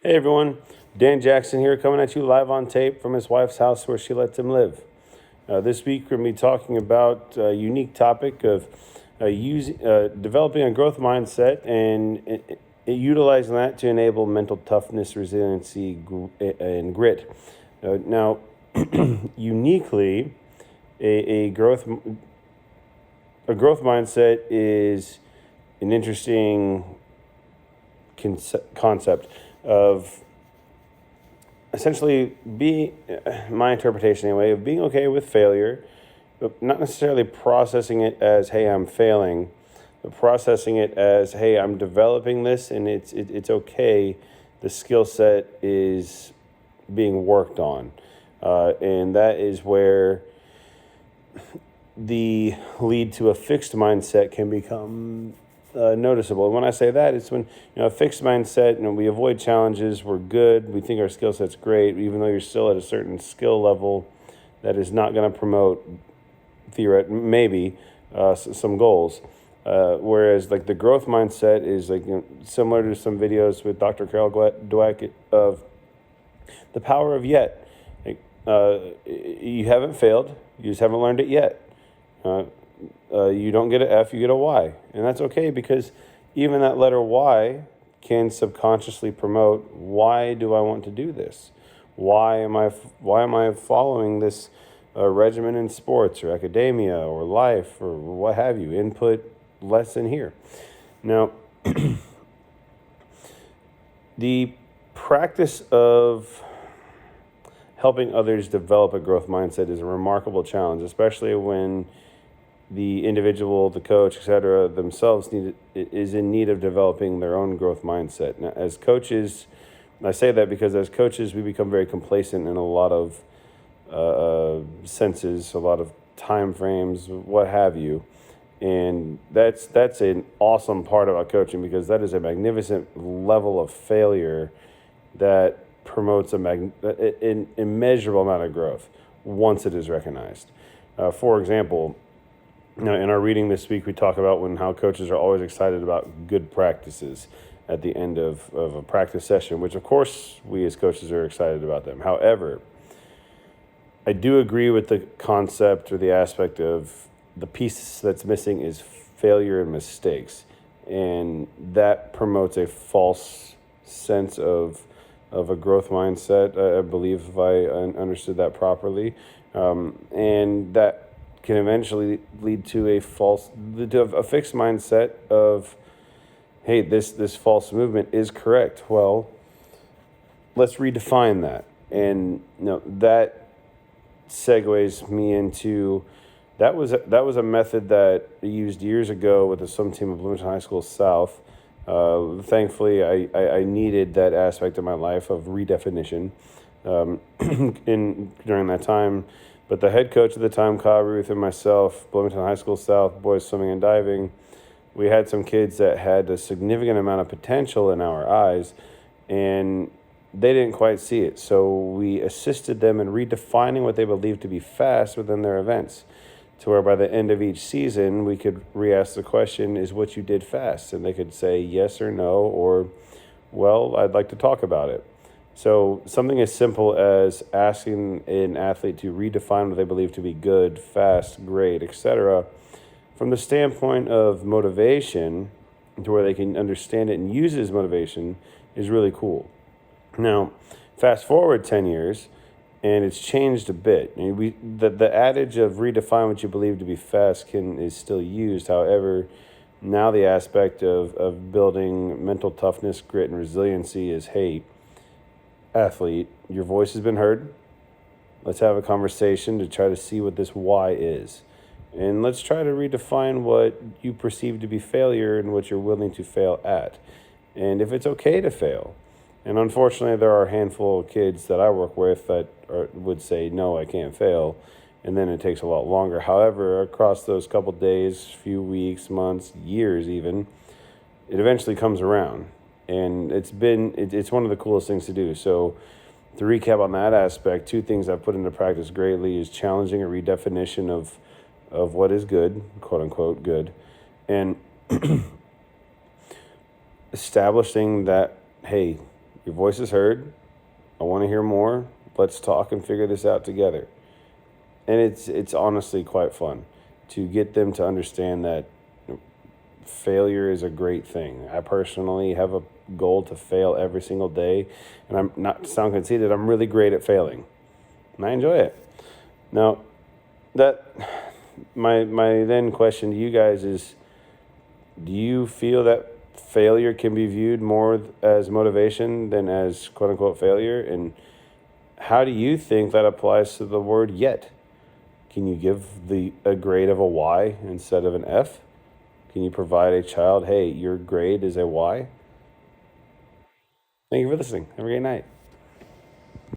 Hey everyone, Dan Jackson here, coming at you live on tape from his wife's house where she lets him live. This week we're going to be talking about a unique topic of developing a growth mindset and utilizing that to enable mental toughness, resiliency, and grit. Now, uniquely, a growth mindset is an interesting concept of essentially my interpretation anyway, of being okay with failure, but not necessarily processing it as, hey, I'm failing, but processing it as, hey, I'm developing this and it's okay. The skill set is being worked on. And that is where the lead to a fixed mindset can become noticeable. And when I say that, it's when a fixed mindset, we avoid challenges, we're good, we think our skill set's great, even though you're still at a certain skill level that is not going to promote maybe some goals. Whereas like the growth mindset is like similar to some videos with Dr. Carol Dweck of the power of yet. You haven't failed, you just haven't learned it yet. You don't get an F, you get a Y. And that's okay, because even that letter Y can subconsciously promote, why do I want to do this? Why am I following this regimen in sports or academia or life or what have you? Input lesson here. Now, the practice of helping others develop a growth mindset is a remarkable challenge, especially when the individual, the coach, etc., themselves is in need of developing their own growth mindset. Now, as coaches, I say that because as coaches, we become very complacent in a lot of senses, a lot of time frames, what have you. And that's an awesome part about coaching, because that is a magnificent level of failure that promotes an immeasurable amount of growth once it is recognized. For example, in our reading this week, we talk about how coaches are always excited about good practices at the end of a practice session, which of course we as coaches are excited about them. However, I do agree with the concept or the aspect of the piece that's missing is failure and mistakes. And that promotes a false sense of a growth mindset, I believe, if I understood that properly. And that can eventually lead to a fixed mindset of, hey, this false movement is correct. Well, let's redefine that. And that segues me into that was a method that I used years ago with the swim team of Bloomington High School South. Thankfully, I needed that aspect of my life of redefinition during that time. But the head coach at the time, Kyle Ruth, and myself, Bloomington High School South, boys swimming and diving, we had some kids that had a significant amount of potential in our eyes, and they didn't quite see it. So we assisted them in redefining what they believed to be fast within their events, to where by the end of each season, we could re-ask the question, is what you did fast? And they could say yes or no, or, well, I'd like to talk about it. So something as simple as asking an athlete to redefine what they believe to be good, fast, great, etc., from the standpoint of motivation, to where they can understand it and use it as motivation, is really cool. Now, fast forward 10 years, and it's changed a bit. The adage of redefine what you believe to be fast is still used. However, now the aspect of building mental toughness, grit, and resiliency is, hey, athlete, your voice has been heard. Let's have a conversation to try to see what this why is. And let's try to redefine what you perceive to be failure and what you're willing to fail at. And if it's okay to fail. And unfortunately, there are a handful of kids that I work with that would say, no, I can't fail. And then it takes a lot longer. However, across those couple days, few weeks, months, years even, it eventually comes around. And it's one of the coolest things to do. So to recap on that aspect, two things I've put into practice greatly is challenging a redefinition of what is good, quote unquote good, and establishing that, hey, Your voice is heard. I want to hear more. Let's talk and figure this out together. And it's honestly quite fun to get them to understand that failure is a great thing. I personally have a goal to fail every single day, and I'm not to sound conceited, I'm really great at failing. And I enjoy it. Now, that my then question to you guys is, do you feel that failure can be viewed more as motivation than as quote unquote failure? And how do you think that applies to the word yet? Can you give a grade of a Y instead of an F? Can you provide a child, hey, your grade is a Y? Thank you for listening. Have a great night.